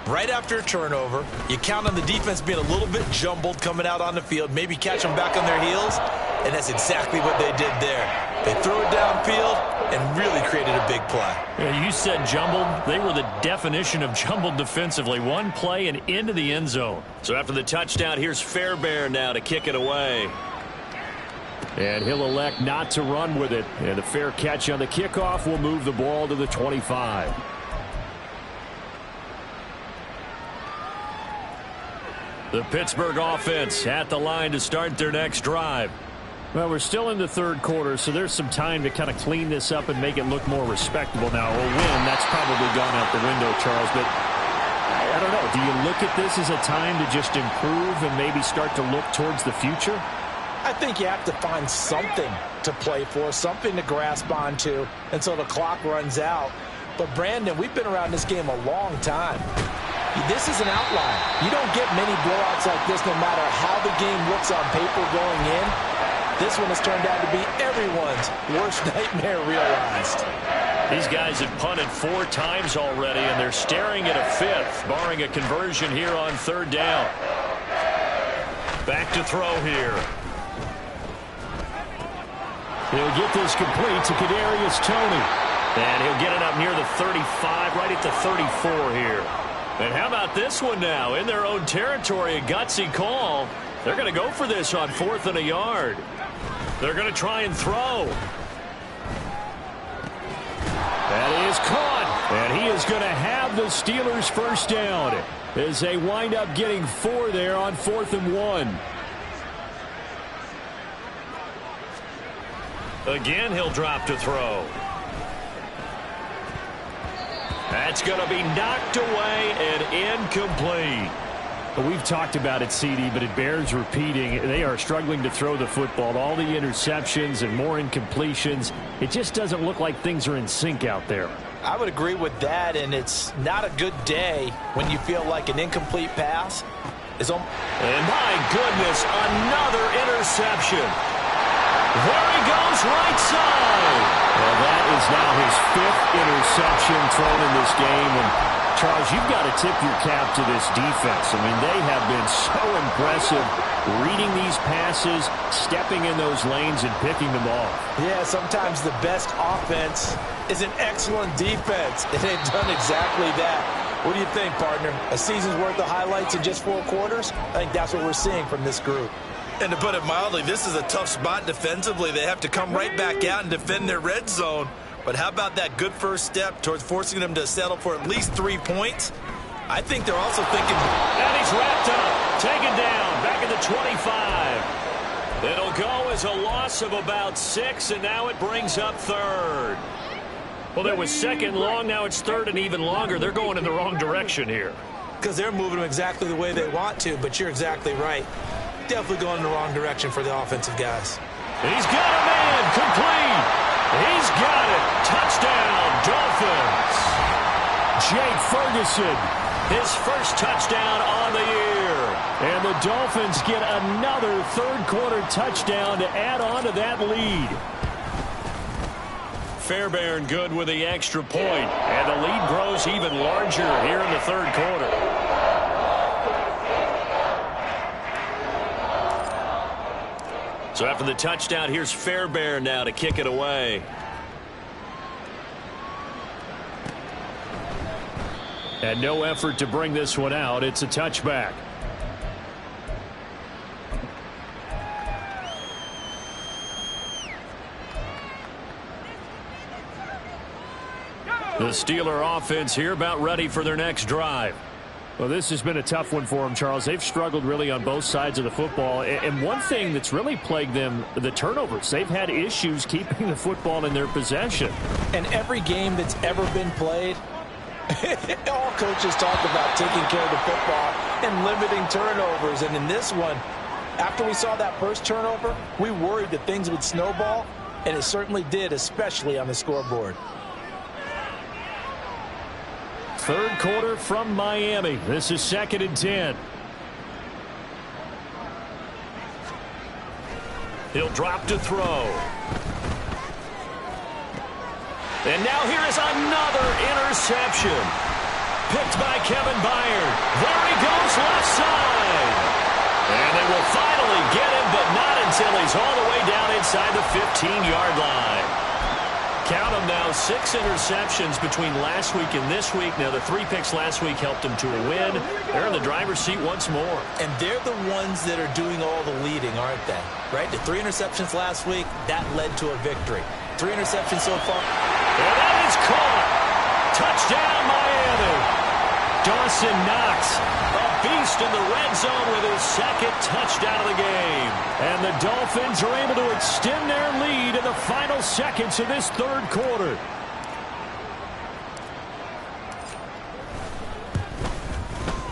Right after a turnover, you count on the defense being a little bit jumbled coming out on the field, maybe catch them back on their heels, and that's exactly what they did there. They threw it downfield and really created a big play. Yeah, you said jumbled. They were the definition of jumbled defensively. One play and into the end zone. So after the touchdown, here's Fairbairn now to kick it away. And he'll elect not to run with it. And a fair catch on the kickoff will move the ball to the 25. The Pittsburgh offense at the line to start their next drive. Well, we're still in the third quarter, so there's some time to kind of clean this up and make it look more respectable. Now, a win, that's probably gone out the window, Charles, but I don't know. Do you look at this as a time to just improve and maybe start to look towards the future? I think you have to find something to play for, something to grasp onto until the clock runs out. But, Brandon, we've been around this game a long time. This is an outlier. You don't get many blowouts like this no matter how the game looks on paper going in. This one has turned out to be everyone's worst nightmare realized. These guys have punted 4 times already, and they're staring at a 5th, barring a conversion here on third down. Back to throw here. He'll get this complete to Kadarius Toney. And he'll get it up near the 35, right at the 34 here. And how about this one now? In their own territory, a gutsy call. They're going to go for this on 4th and a yard. They're going to try and throw. That is caught. And he is going to have the Steelers' first down as they wind up getting 4 there on 4th and 1. Again, he'll drop to throw. That's going to be knocked away and incomplete. Well, we've talked about it, CD, but it bears repeating. They are struggling to throw the football. All the interceptions and more incompletions. It just doesn't look like things are in sync out there. I would agree with that, and it's not a good day when you feel like an incomplete pass is on. And my goodness, another interception. There he goes, right side. Well, that is now his 5th interception thrown in this game. And, Charles, you've got to tip your cap to this defense. I mean, they have been so impressive reading these passes, stepping in those lanes, and picking them off. Yeah, sometimes the best offense is an excellent defense, and they've done exactly that. What do you think, partner? A season's worth of highlights in just 4 quarters? I think that's what we're seeing from this group. And to put it mildly, this is a tough spot defensively. They have to come right back out and defend their red zone. But how about that good first step towards forcing them to settle for at least 3 points? I think they're also thinking... And he's wrapped up, taken down, back at the 25. It'll go as a loss of about 6, and now it brings up 3rd. Well, there was 2nd long, now it's 3rd and even longer. They're going in the wrong direction here. Because they're moving them exactly the way they want to, but you're exactly right. Definitely going in the wrong direction for the offensive guys. He's got a man, complete. He's got it. Touchdown, Dolphins. Jake Ferguson, his first touchdown on the year. And the Dolphins get another 3rd quarter touchdown to add on to that lead. Fairbairn good with the extra point, and the lead grows even larger here in the 3rd quarter. So after the touchdown, here's Fairbairn now to kick it away. And no effort to bring this one out. It's a touchback. The Steeler offense here about ready for their next drive. Well, this has been a tough one for them, Charles. They've struggled really on both sides of the football. And one thing that's really plagued them, the turnovers. They've had issues keeping the football in their possession. And every game that's ever been played, all coaches talk about taking care of the football and limiting turnovers. And in this one, after we saw that first turnover, we worried that things would snowball, and it certainly did, especially on the scoreboard. 3rd quarter from Miami. This is 2nd and 10. He'll drop to throw. And now here is another interception. Picked by Kevin Byard. There he goes, left side. And they will finally get him, but not until he's all the way down inside the 15-yard line. Count them now, 6 interceptions between last week and this week. Now, the 3 picks last week helped them to a win. They're in the driver's seat once more. And they're the ones that are doing all the leading, aren't they? Right? The 3 interceptions last week, that led to a victory. 3 interceptions so far. And that is caught. Touchdown, Miami. Dawson Knox, a beast in the red zone with his 2nd touchdown of the game. And the Dolphins are able to extend their lead in the final seconds of this 3rd quarter.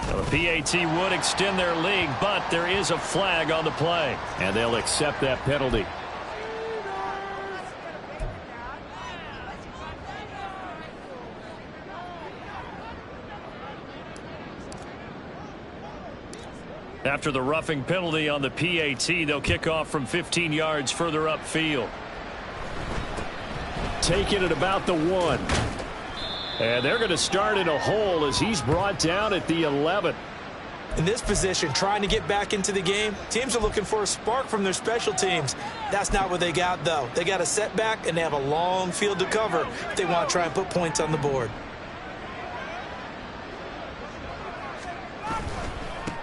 Now, the PAT would extend their lead, but there is a flag on the play. And they'll accept that penalty. After the roughing penalty on the PAT, they'll kick off from 15 yards further upfield. Taking it about the 1. And they're going to start in a hole as he's brought down at the 11. In this position, trying to get back into the game, teams are looking for a spark from their special teams. That's not what they got, though. They got a setback, and they have a long field to cover if they want to try and put points on the board.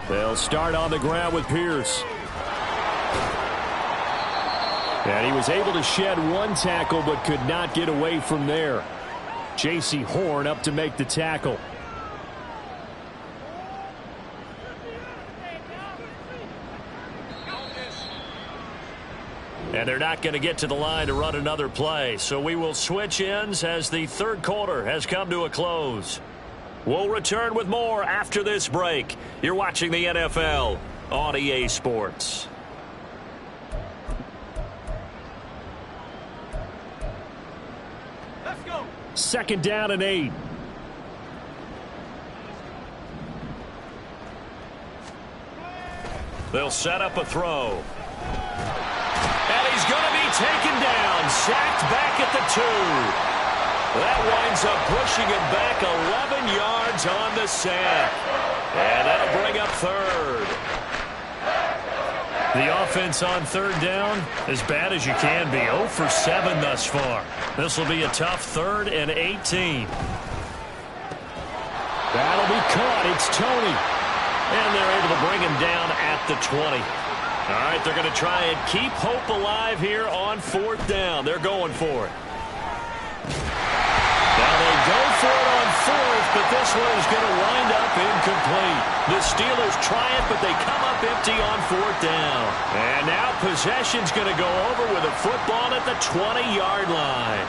They'll start on the ground with Pierce. And he was able to shed 1 tackle but could not get away from there. J.C. Horn up to make the tackle. And they're not going to get to the line to run another play. So we will switch ends as the 3rd quarter has come to a close. We'll return with more after this break. You're watching the NFL on EA Sports. Let's go. 2nd down and 8. They'll set up a throw. And he's going to be taken down, sacked back at the 2. That winds up pushing him back 11 yards on the sack. And that'll bring up third. The offense on third down, as bad as you can be. 0 for 7 thus far. This will be a tough 3rd and 18. That'll be caught. It's Toney. And they're able to bring him down at the 20. All right, they're going to try and keep hope alive here on 4th down. They're going for it. Now they go for it on 4th, but this one is going to wind up incomplete. The Steelers try it, but they come up empty on 4th down. And now possession's going to go over with a football at the 20-yard line.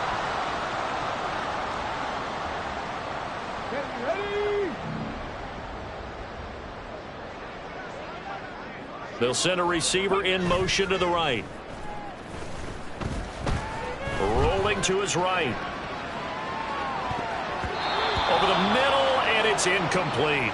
They'll send a receiver in motion to the right. Rolling to his right. Over the middle, and it's incomplete.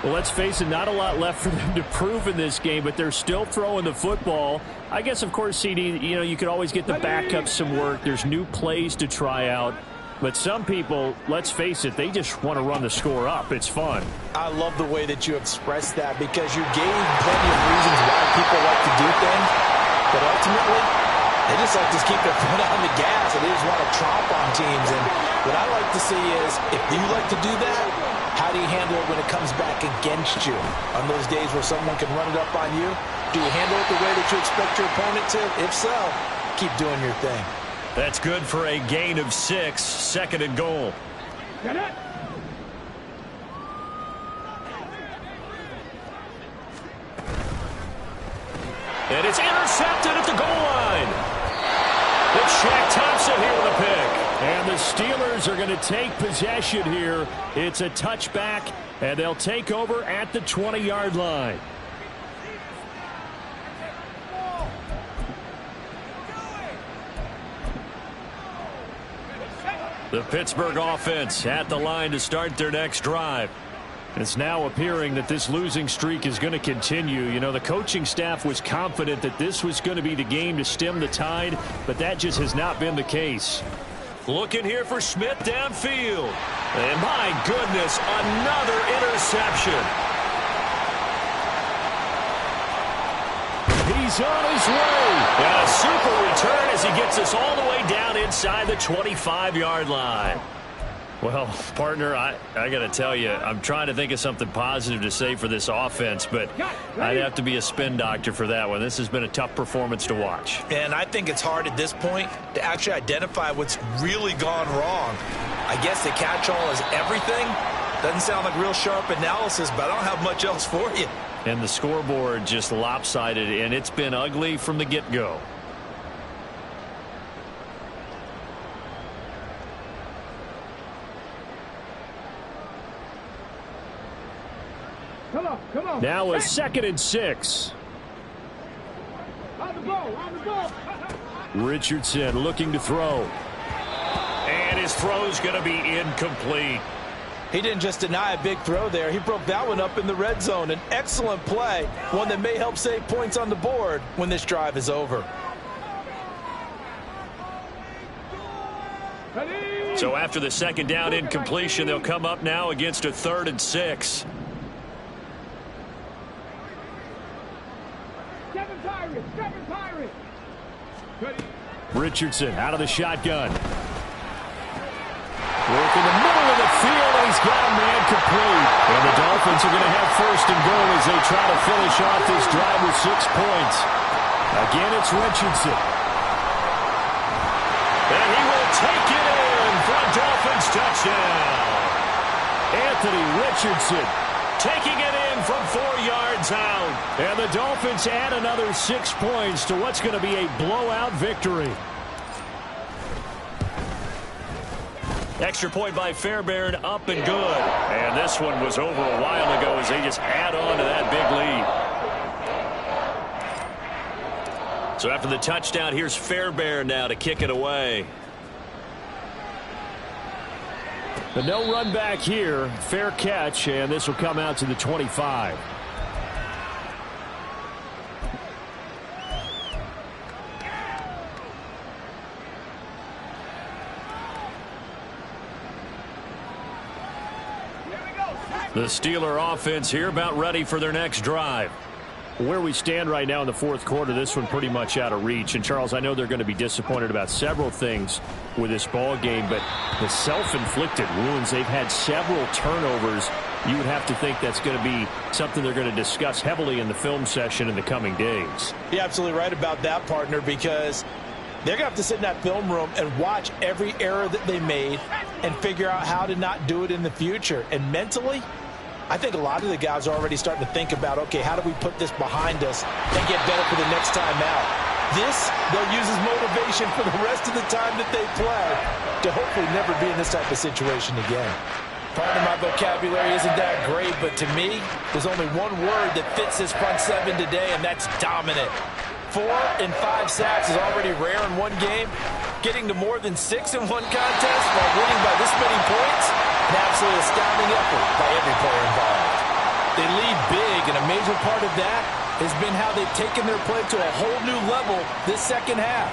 Well, let's face it, not a lot left for them to prove in this game, but they're still throwing the football. I guess, of course, CD, you could always get the backup some work. There's new plays to try out. But some people, let's face it, they just want to run the score up. It's fun. I love the way that you expressed that because you gave plenty of reasons why people like to do things. But ultimately, they just like to keep their foot on the gas and they just want to tromp on teams. And what I like to see is, if you like to do that, how do you handle it when it comes back against you? On those days where someone can run it up on you, do you handle it the way that you expect your opponent to? If so, keep doing your thing. That's good for a gain of 6, 2nd and goal. Get it. And it's intercepted at the goal line. It's Shaq Thompson here with a pick. And the Steelers are going to take possession here. It's a touchback, and they'll take over at the 20-yard line. The Pittsburgh offense at the line to start their next drive. It's now appearing that this losing streak is going to continue. You know, the coaching staff was confident that this was going to be the game to stem the tide, but that just has not been the case. Looking here for Smith downfield. And my goodness, another interception. He's on his way. And a super return as he gets us all the way down inside the 25-yard line. Well, partner, I got to tell you, I'm trying to think of something positive to say for this offense, but I'd have to be a spin doctor for that one. This has been a tough performance to watch. And I think it's hard at this point to actually identify what's really gone wrong. I guess the catch-all is everything. Doesn't sound like real sharp analysis, but I don't have much else for you. And the scoreboard just lopsided, and it's been ugly from the get-go. Come on. Now a 2nd and 6. On the ball. Richardson looking to throw. And his throw's going to be incomplete. He didn't just deny a big throw there. He broke that one up in the red zone. An excellent play, one that may help save points on the board when this drive is over. So after the 2nd down incompletion, they'll come up now against a 3rd and 6. Seven Pirates. Richardson out of the shotgun. Work in the middle of the field, and he's got a man complete. And the Dolphins are going to have 1st and goal as they try to finish off this drive with 6 points. Again, it's Richardson. And he will take it in for a Dolphins touchdown. Anthony Richardson taking it in from 4 yards out. And the Dolphins add another 6 points to what's going to be a blowout victory. Extra point by Fairbairn, up and good. And this one was over a while ago as they just add on to that big lead. So after the touchdown, here's Fairbairn now to kick it away. But no run back here. Fair catch, and this will come out to the 25. The Steeler offense here about ready for their next drive. Where we stand right now in the fourth quarter, this one pretty much out of reach. And, Charles, I know they're going to be disappointed about several things with this ball game, but the self-inflicted wounds, they've had several turnovers. You would have to think that's going to be something they're going to discuss heavily in the film session in the coming days. You're absolutely right about that, partner, because they're going to have to sit in that film room and watch every error that they made and figure out how to not do it in the future. And mentally, I think a lot of the guys are already starting to think about, okay, how do we put this behind us and get better for the next time out? This, they'll use as motivation for the rest of the time that they play to hopefully never be in this type of situation again. Part of my vocabulary isn't that great, but to me, there's only one word that fits this front seven today, and that's dominant. 4 and 5 sacks is already rare in one game. Getting to more than 6 in one contest while winning by this many points, an absolutely astounding effort by every player involved. They lead big, and a major part of that has been how they've taken their play to a whole new level this second half.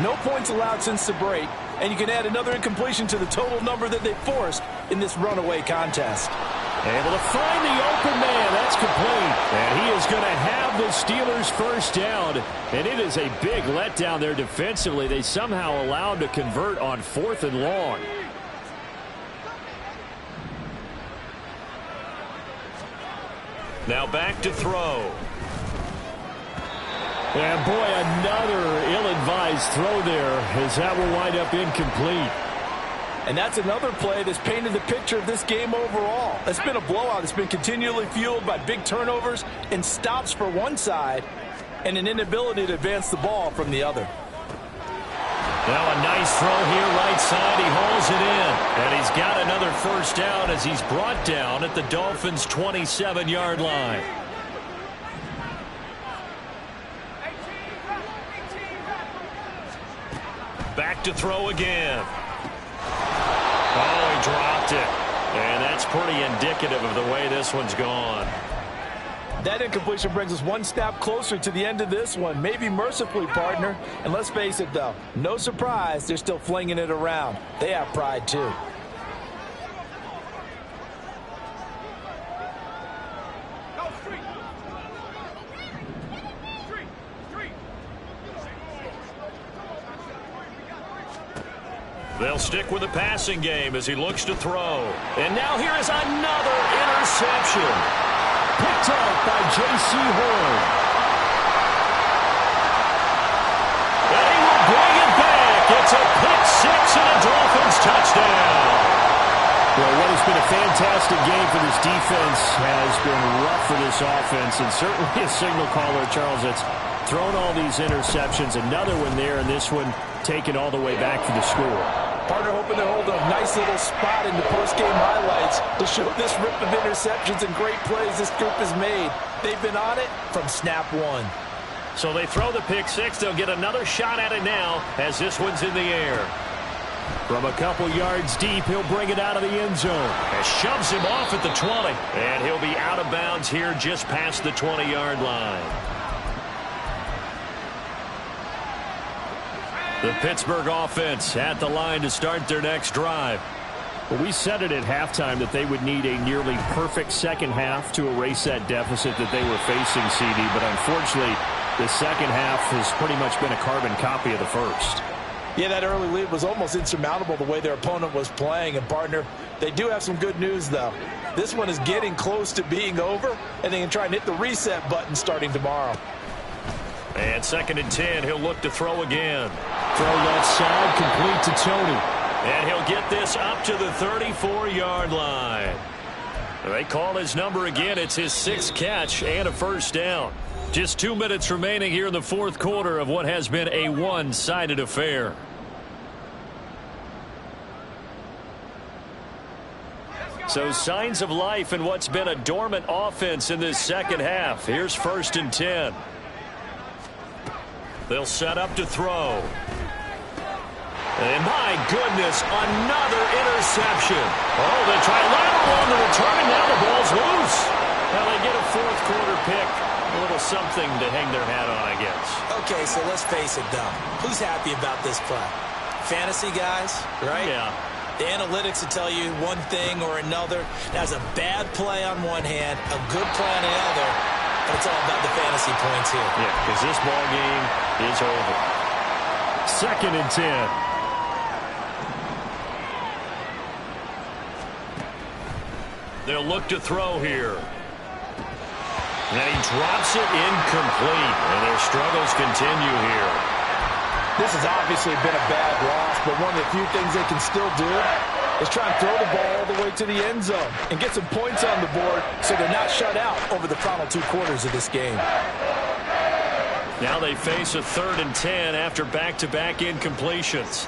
No points allowed since the break, and you can add another incompletion to the total number that they forced in this runaway contest. Able to find the open man. That's complete. And he is going to have the Steelers first down. And it is a big letdown there defensively. They somehow allowed to convert on 4th and long. Now back to throw. And boy, another ill-advised throw there as that will wind up incomplete. And that's another play that's painted the picture of this game overall. It's been a blowout. It's been continually fueled by big turnovers and stops for one side and an inability to advance the ball from the other. Now a nice throw here right side. He hauls it in. And he's got another first down as he's brought down at the Dolphins' 27-yard line. Back to throw again. Oh, he dropped it. And that's pretty indicative of the way this one's gone. That incompletion brings us one step closer to the end of this one. Maybe mercifully, partner. And let's face it, though. No surprise, they're still flinging it around. They have pride, too. They'll stick with the passing game as he looks to throw. And now here is another interception. Picked up by J.C. Horn. And he will bring it back. It's a pick six and a Dolphins touchdown. Well, what has been a fantastic game for this defense has been rough for this offense, and certainly a signal caller, Charles, that's thrown all these interceptions. Another one there, and this one taken all the way back for the score. Partner hoping they're holding a nice little spot in the post-game highlights to show this rip of interceptions and great plays this group has made. They've been on it from snap one. So they throw the pick six. They'll get another shot at it now as this one's in the air. From a couple yards deep, he'll bring it out of the end zone. And shoves him off at the 20. And he'll be out of bounds here just past the 20-yard line. The Pittsburgh offense at the line to start their next drive. Well, we said it at halftime that they would need a nearly perfect second half to erase that deficit that they were facing, CD. But unfortunately, the second half has pretty much been a carbon copy of the first. Yeah, that early lead was almost insurmountable the way their opponent was playing. And, partner, they do have some good news, though. This one is getting close to being over, and they can try and hit the reset button starting tomorrow. And 2nd and 10, he'll look to throw again. Throw left side, complete to Tony. And he'll get this up to the 34-yard line. They call his number again. It's his 6th catch and a first down. Just 2 minutes remaining here in the fourth quarter of what has been a one-sided affair. So signs of life in what's been a dormant offense in this second half. Here's 1st and 10. They'll set up to throw. And my goodness, another interception. Oh, they try lateral on the return, and now the ball's loose. Now they get a fourth quarter pick. A little something to hang their hat on, I guess. Okay, so let's face it, though. Who's happy about this play? Fantasy guys, right? Yeah. The analytics will tell you one thing or another. That's a bad play on one hand, a good play on the other, but it's all about the fantasy points here. Yeah, because this ball game is over. 2nd and 10. They'll look to throw here. And he drops it incomplete, and their struggles continue here. This has obviously been a bad loss, but one of the few things they can still do is try and throw the ball all the way to the end zone and get some points on the board so they're not shut out over the final 2 quarters of this game. Now they face a 3rd and 10 after back-to-back incompletions.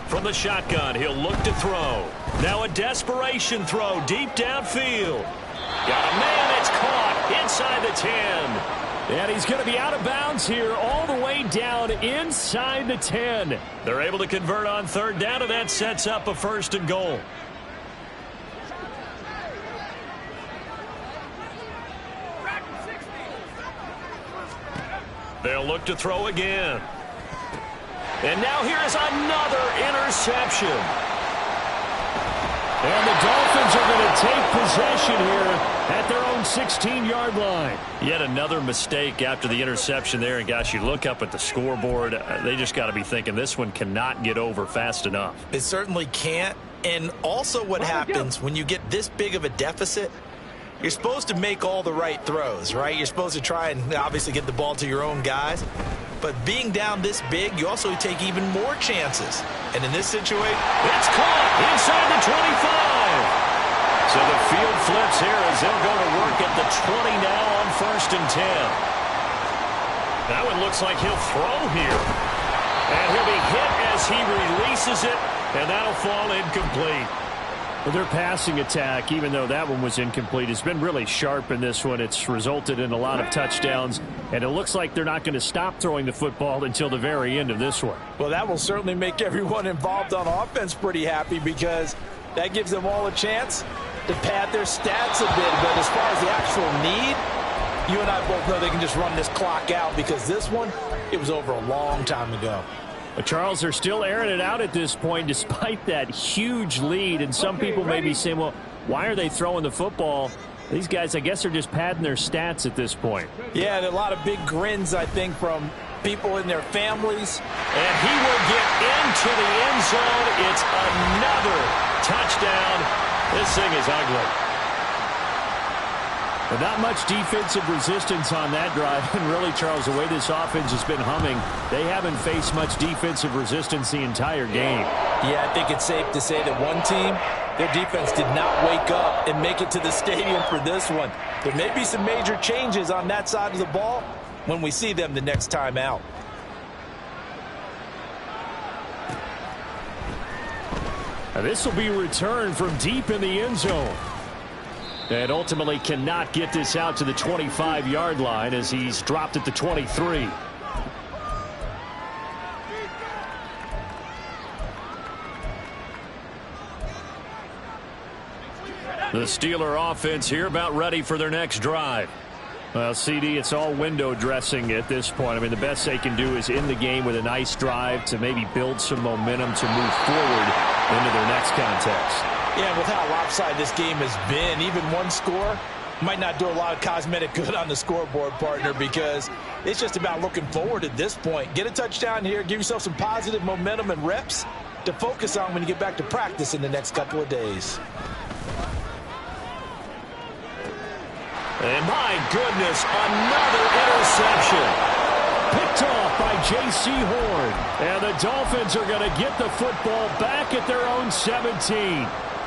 From the shotgun, he'll look to throw. Now a desperation throw deep downfield. Got a man, it's caught inside the 10. And he's going to be out of bounds here all the way down inside the 10. They're able to convert on 3rd down, and that sets up a 1st and goal. They'll look to throw again. And now here is another interception. And the Dolphins are going to take possession here at their own 16-yard line. Yet another mistake after the interception there. And, gosh, you look up at the scoreboard. They just got to be thinking this one cannot get over fast enough. It certainly can't. And also what happens when you get this big of a deficit, you're supposed to make all the right throws, right? You're supposed to try and obviously get the ball to your own guys. But being down this big, you also take even more chances. And in this situation, it's caught inside the 25. So the field flips here as they'll go to work at the 20 now on 1st and 10. That one looks like he'll throw here. And he'll be hit as he releases it, and that'll fall incomplete. Well, their passing attack, even though that one was incomplete, has been really sharp in this one. It's resulted in a lot of touchdowns, and it looks like they're not going to stop throwing the football until the very end of this one. Well, that will certainly make everyone involved on offense pretty happy because that gives them all a chance to pad their stats a bit. But as far as the actual need, you and I both know they can just run this clock out because this one, it was over a long time ago. But Charles, they're still airing it out at this point despite that huge lead. And some people may be saying, well, why are they throwing the football? These guys, I guess, are just padding their stats at this point. Yeah, and a lot of big grins, I think, from people in their families. And he will get into the end zone. It's another touchdown. This thing is ugly. But not much defensive resistance on that drive. And really, Charles, the way this offense has been humming, they haven't faced much defensive resistance the entire game. Yeah, I think it's safe to say that one team, their defense did not wake up and make it to the stadium for this one. There may be some major changes on that side of the ball when we see them the next time out. Now, this will be returned from deep in the end zone. And ultimately cannot get this out to the 25-yard line as he's dropped at the 23. The Steeler offense here about ready for their next drive. Well, CD, it's all window dressing at this point. I mean, the best they can do is end the game with a nice drive to maybe build some momentum to move forward into their next contest. Yeah, with how lopsided this game has been, even one score might not do a lot of cosmetic good on the scoreboard, partner, because it's just about looking forward at this point. Get a touchdown here, give yourself some positive momentum and reps to focus on when you get back to practice in the next couple of days. And my goodness, another interception. Picked off by J.C. Horn. And the Dolphins are going to get the football back at their own 17.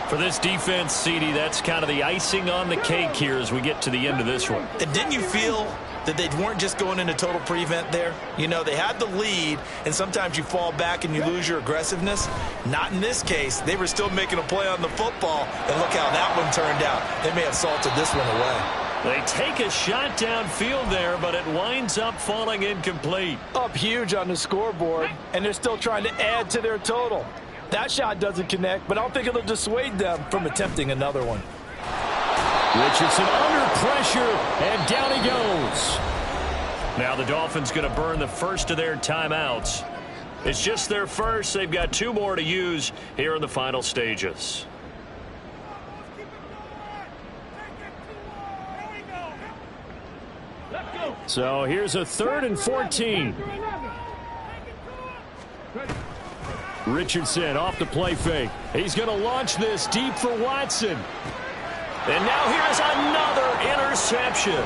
For this defense, CD, that's kind of the icing on the cake here as we get to the end of this one. And didn't you feel that they weren't just going into total prevent there? You know, they had the lead, and sometimes you fall back and you lose your aggressiveness. Not in this case. They were still making a play on the football, and look how that one turned out. They may have salted this one away. They take a shot downfield there, but it winds up falling incomplete. Up huge on the scoreboard, and they're still trying to add to their total. That shot doesn't connect, but I don't think it'll dissuade them from attempting another one. Richardson under pressure, and down he goes. Now the Dolphins going to burn the first of their timeouts. It's just their first. They've got 2 more to use here in the final stages. So here's a 3rd and 14. Richardson off the play fake. He's going to launch this deep for Watson. And now here's another interception.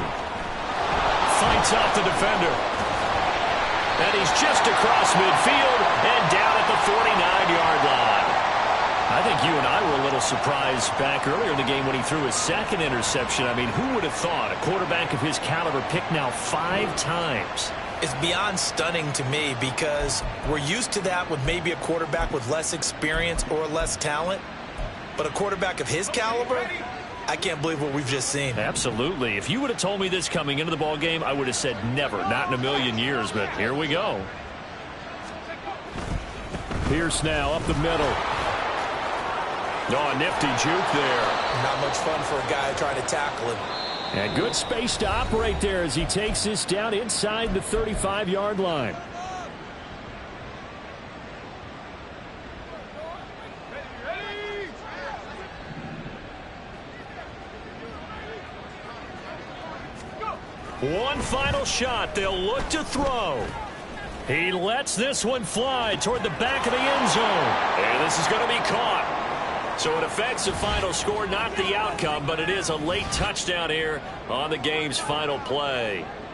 Fights off the defender. And he's just across midfield and down at the 49-yard line. I think you and I were a little surprised back earlier in the game when he threw his 2nd interception. I mean, who would have thought a quarterback of his caliber picked now 5 times? It's beyond stunning to me because we're used to that with maybe a quarterback with less experience or less talent. But a quarterback of his caliber, I can't believe what we've just seen. Absolutely. If you would have told me this coming into the ball game, I would have said never, not in a million years. But here we go. Pierce now up the middle. Oh, a nifty juke there. Not much fun for a guy trying to tackle him. And good space to operate there as he takes this down inside the 35-yard line. One final shot. They'll look to throw. He lets this one fly toward the back of the end zone. And this is going to be caught. So it affects the final score, not the outcome, but it is a late touchdown here on the game's final play.